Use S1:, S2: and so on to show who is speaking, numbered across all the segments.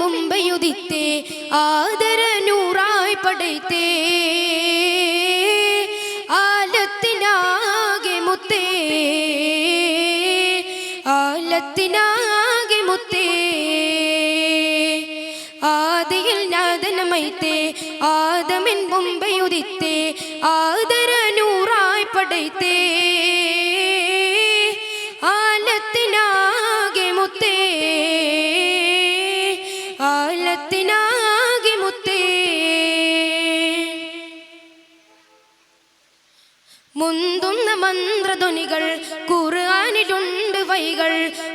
S1: മുമ്പയുദിത്തേ ആദര നൂറായി പടൈത്തേ ആലത്തിനാകെ മുത്തേ ആലത്തിനാകെ മുത്തേ ആദിയിൽ നാദനമൈത്തേ ആദമിൻ മുമ്പയുദിത്തേ ആദര നൂറായി പടൈത്തേ ആലത്തിനാകെ മുത്തേ ആലത്തിനാകെ മുത്തേ മുന്തുന്ന മന്ത്രധ്വനികൾ ഖുർആനിലുണ്ട് വൈകൾ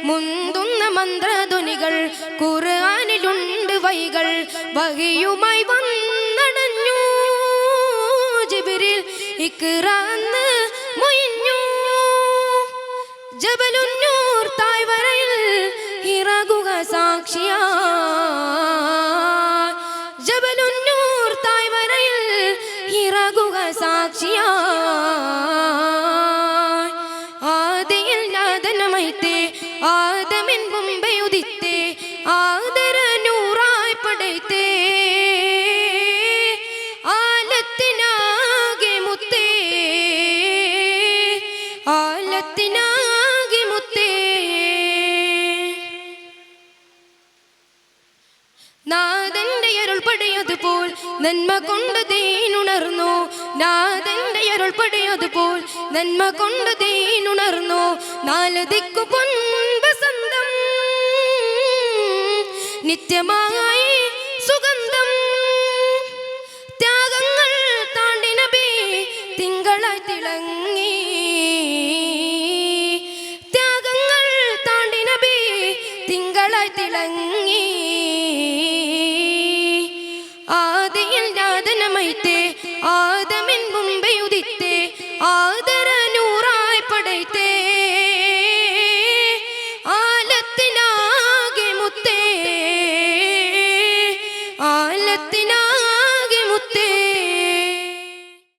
S1: മുന്തുന്ന മന്ത്രധ്വനികൾ ഖുർആനിലുണ്ട് വൈകൾ വഹിയുമായി വന്നടഞ്ഞു ജിബ്രീൽ ഇഖ്റാന്ന് മൊഴിഞ്ഞു ജബലുന്നൂർ താഴ്വരയിൽ ഹിറാ ഗുഹ സാക്ഷിയായി ജബലുന്നൂർ താഴ്വരയിൽ ഹിറാ ഗുഹ സാക്ഷിയായി ആദിയിൽ നാദനമൈത്തേ ആദമിൻ മുമ്പേ ഉദിത്തേ ആദര നൂറായി പടൈത്തേ ആലത്തിനാകെ മുത്തേ ആലത്തിനാകെ മുത്തേ നാഥന്റെ അരുൾ പടയതുപോൽ നന്മ കൊണ്ട് ദീനുണർന്നു നാഥന്റെ അരുൾ പടയതുപോൽ നന്മ കൊണ്ട് ദീനുണർന്നു നാല് ദിക്കു പൊൻവസന്തം നിത്യമായി സുഗന്ധം ത്യാഗങ്ങൾ താണ്ടി നബി തിങ്കളായി തിളങ്ങി